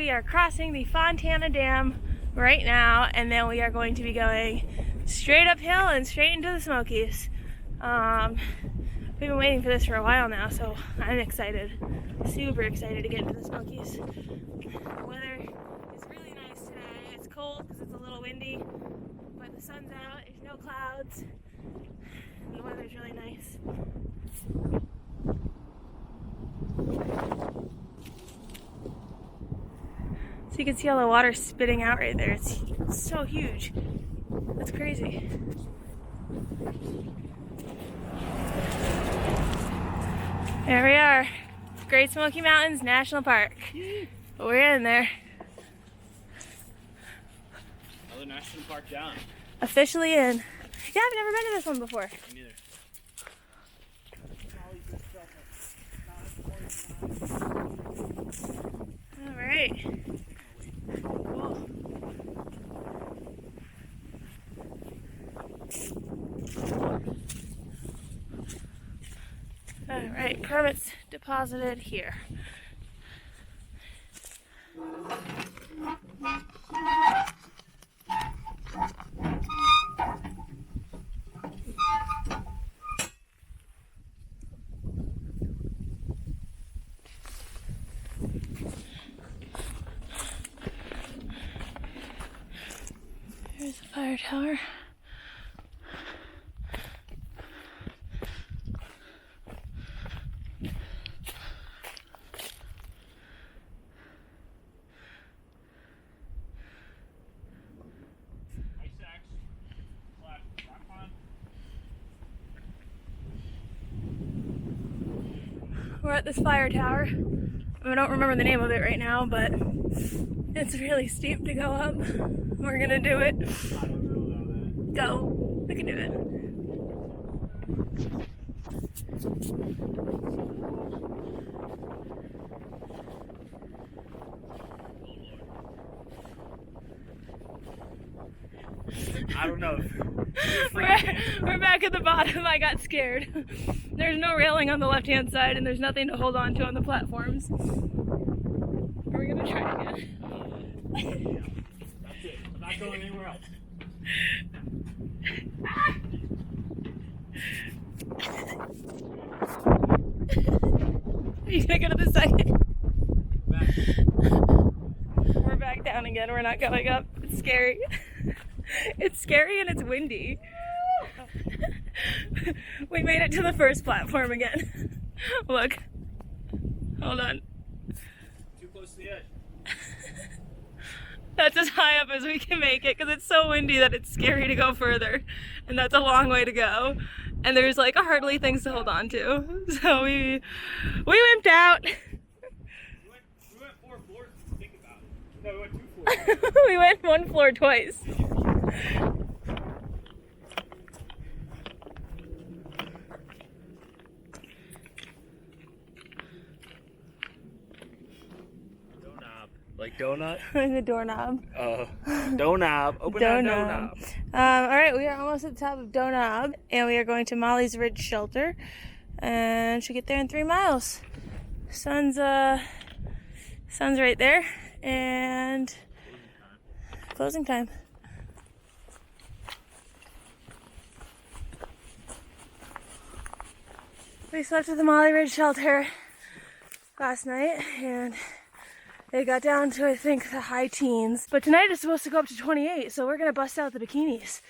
we are crossing the Fontana Dam right now, and then we are going to be going straight uphill and straight into the Smokies. We've been waiting for this for a while now, so I'm excited. Super excited to get into the Smokies. The weather is really nice today. It's cold because it's a little windy, but the sun's out, there's no clouds, and the weather's really nice. So you can see all the water spitting out right there. It's so huge. That's crazy. There we are. Great Smoky Mountains National Park. We're in there. Another national park down. Officially in. Yeah, I've never been to this one before. Me neither. All right. Cool. All right, permits deposited here. There's the fire tower. We're at this fire tower. I don't remember the name of it right now, but it's really steep to go up. We're gonna do it. I don't know that. Go. We can do it. I don't know. We're back at the bottom. I got scared. There's no railing on the left-hand side, and there's nothing to hold on to on the platforms. Are we gonna try again? That's it. I'm not going anywhere else. Are you gonna go to the second? Back. We're back down again. We're not going up. It's scary. It's scary and it's windy. We made it to the first platform again. Look. Hold on. Too close to the edge. That's as high up as we can make it because it's so windy that it's scary to go further. And that's a long way to go. And there's like hardly things to hold on to. So we wimped out. We went 4 floors if you think about it. No, we went 2 floors. We went 1 floor twice. Like donut? Like the doorknob. Doorknob. Open that doorknob. Alright, we are almost at the top of Doorknob, and we are going to Molly's Ridge Shelter, and should get there in 3 miles. Sun's right there, and closing time. We slept at the Molly Ridge Shelter last night, and it got down to, I think, the high teens. But tonight it's supposed to go up to 28, so we're gonna bust out the bikinis.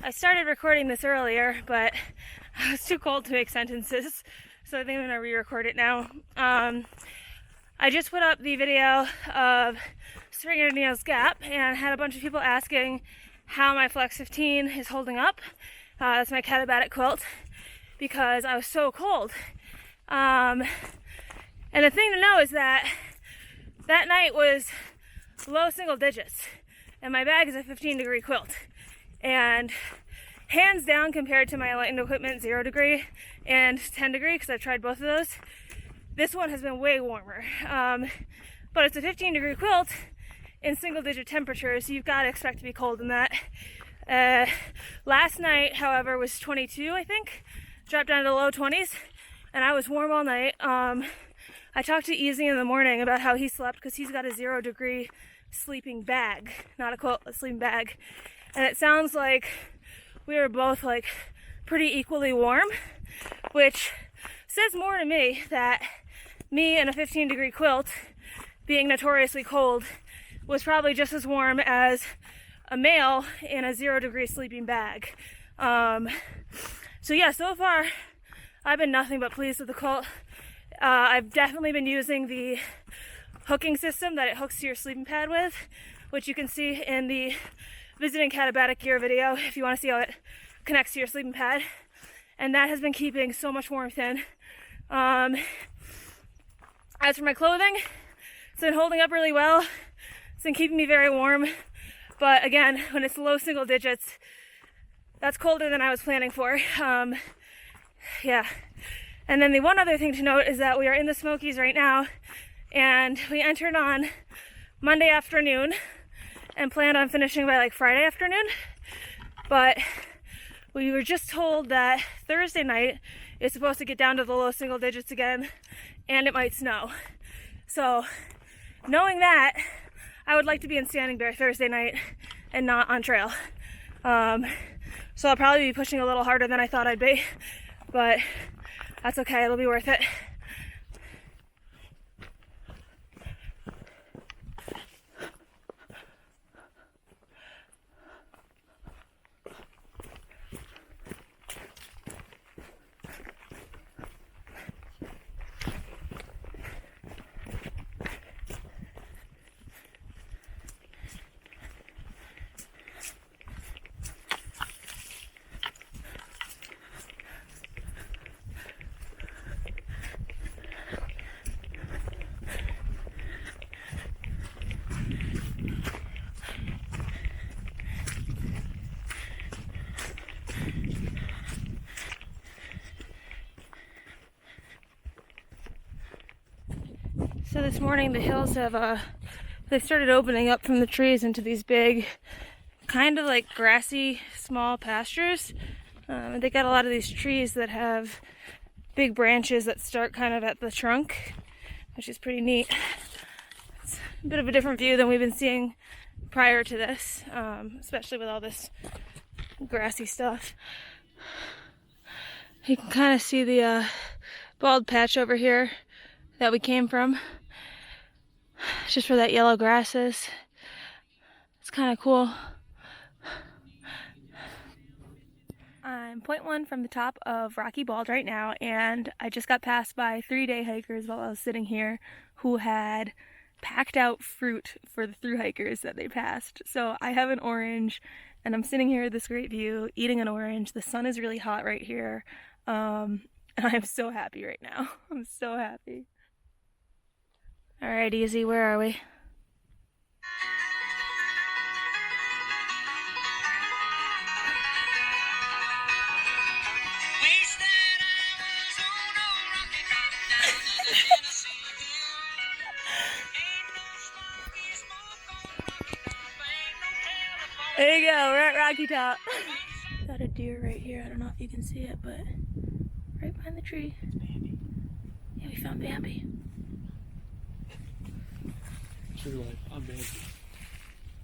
I started recording this earlier, but I was too cold to make sentences, so I think I'm gonna re-record it now. I just put up the video of Spring at Neil's Gap and had a bunch of people asking how my Flex 15 is holding up. That's my Catabatic quilt, because I was so cold. And the thing to know is that that night was low single digits, and my bag is a 15-degree quilt. And hands down, compared to my Lightened Equipment 0 degree and 10 degree, because I've tried both of those, this one has been way warmer. But it's a 15-degree quilt, in single-digit temperatures. You've got to expect to be cold in that. Last night, however, was 22, I think. Dropped down to the low 20s, and I was warm all night. I talked to Easy in the morning about how he slept because he's got a 0-degree sleeping bag, not a quilt, a sleeping bag. And it sounds like we were both like pretty equally warm, which says more to me that me in a 15-degree quilt, being notoriously cold, was probably just as warm as a male in a 0-degree sleeping bag. So yeah, so far I've been nothing but pleased with the quilt. I've definitely been using the hooking system that it hooks to your sleeping pad with, which you can see in the visiting Katabatic gear video if you want to see how it connects to your sleeping pad. And that has been keeping so much warmth in. As for my clothing, it's been holding up really well. It's been keeping me very warm. But again, when it's low single digits, that's colder than I was planning for. Yeah. And then the one other thing to note is that we are in the Smokies right now, and we entered on Monday afternoon and planned on finishing by like Friday afternoon. But we were just told that Thursday night is supposed to get down to the low single digits again, and it might snow. So knowing that, I would like to be in Standing Bear Thursday night and not on trail. So I'll probably be pushing a little harder than I thought I'd be, but that's okay, it'll be worth it. So this morning the hills have they started opening up from the trees into these big, kind of like grassy, small pastures. They got a lot of these trees that have big branches that start kind of at the trunk, which is pretty neat. It's a bit of a different view than we've been seeing prior to this, especially with all this grassy stuff. You can kind of see the bald patch over here that we came from. It's just where that yellow grass is. It's kind of cool. I'm 0.1 from the top of Rocky Bald right now, and I just got passed by 3-day hikers while I was sitting here who had packed out fruit for the through hikers that they passed. So I have an orange, and I'm sitting here with this great view, eating an orange. The sun is really hot right here, and I'm so happy right now. I'm so happy. All right, Easy, where are we? There you go, we're at Rocky Top. Got a deer right here. I don't know if you can see it, but right behind the tree. Yeah, we found Bambi. True life, I'm Bambi.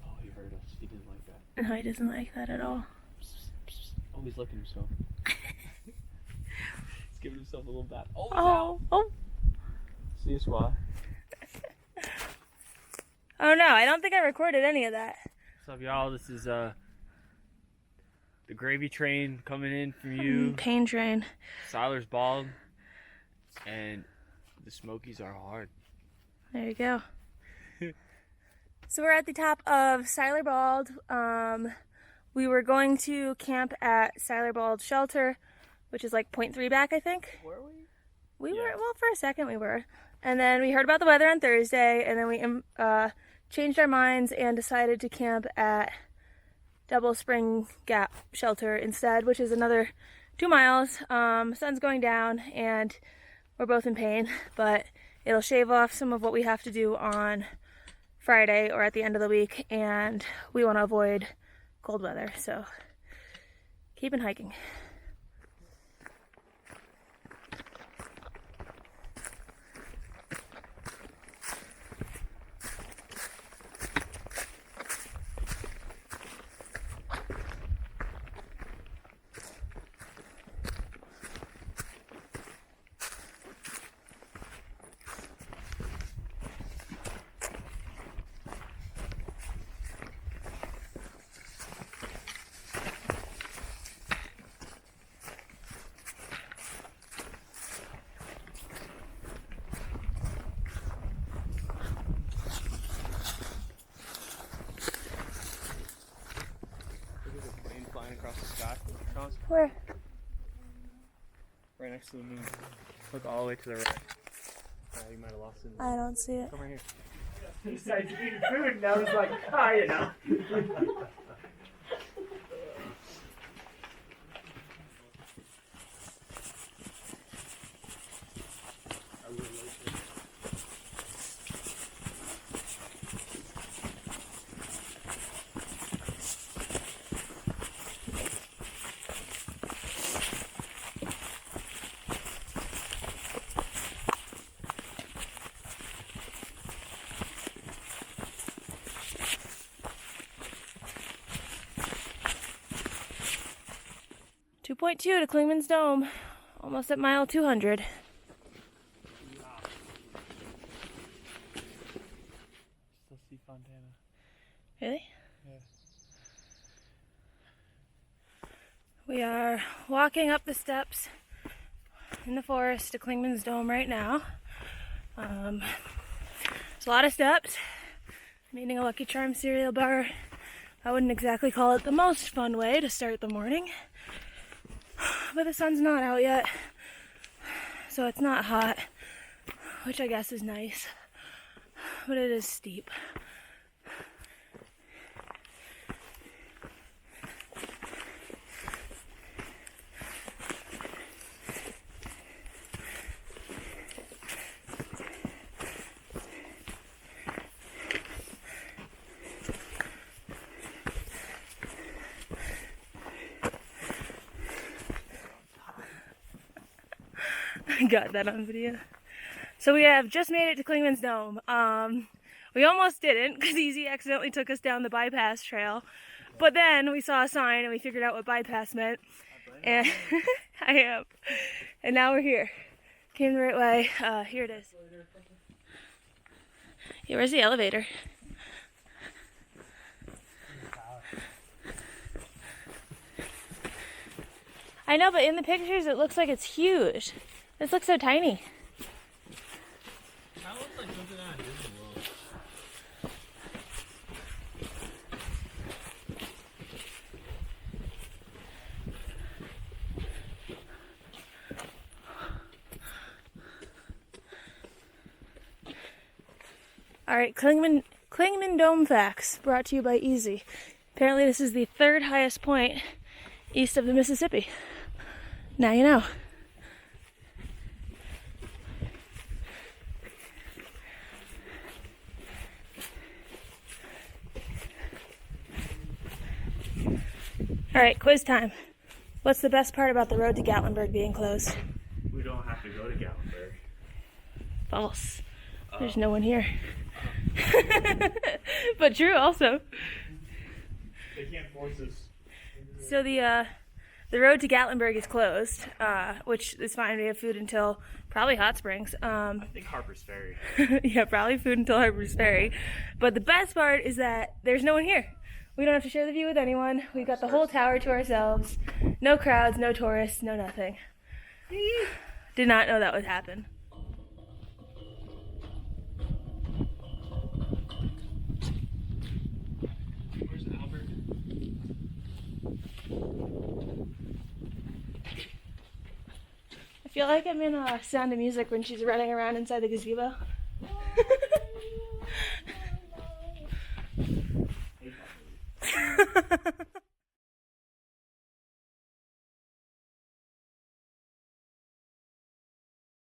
Oh, he heard us. He didn't like that. No, he doesn't like that at all. Oh, he's licking himself. He's giving himself a little bat. Oh, Oh. See a squaw. Oh no, I don't think I recorded any of that. What's up, y'all? This is the gravy train coming in from you. Pain train. Siler's bald. And the Smokies are hard. There you go. So we're at the top of Siler Bald. We were going to camp at Siler Bald Shelter, which is like 0.3 back, I think. Were we? We were, well, for a second we were. And then we heard about the weather on Thursday, and then we changed our minds and decided to camp at Double Spring Gap Shelter instead, which is another 2 miles. Sun's going down, and we're both in pain, but it'll shave off some of what we have to do on Friday or at the end of the week, and we want to avoid cold weather, so keeping hiking. Across the sky, Chaunce. Where? Right next to the moon. Look all the way to the right. You might have lost it. I don't see it. Come right here. He decided to eat food, and I was like, you know. .2 to Clingmans Dome, almost at mile 200. Still see Fontana. Really? Yeah. We are walking up the steps in the forest to Clingmans Dome right now. It's a lot of steps. I'm eating a Lucky Charms cereal bar. I wouldn't exactly call it the most fun way to start the morning. But the sun's not out yet, so it's not hot, which I guess is nice, but it is steep. I got that on video. So we have just made it to Clingmans Dome. We almost didn't because Easy accidentally took us down the bypass trail. But then we saw a sign and we figured out what bypass meant. And I am. And now we're here. Came the right way. Here it is. Yeah, where's the elevator? I know, but in the pictures it looks like it's huge. This looks so tiny. That looks like something out of Disney World. Alright, Clingman Dome facts brought to you by Easy. Apparently this is the third highest point east of the Mississippi. Now you know. Alright, quiz time. What's the best part about the road to Gatlinburg being closed? We don't have to go to Gatlinburg. False. There's no one here. But true also. They can't force us. So the road to Gatlinburg is closed, which is fine. We have food until probably Hot Springs. I think Harper's Ferry. Yeah, probably food until Harper's Ferry. But the best part is that there's no one here. We don't have to share the view with anyone. We've got the whole tower to ourselves. No crowds, no tourists, no nothing. Did not know that would happen. Where's Albert? I feel like I'm in Sound of Music when she's running around inside the gazebo.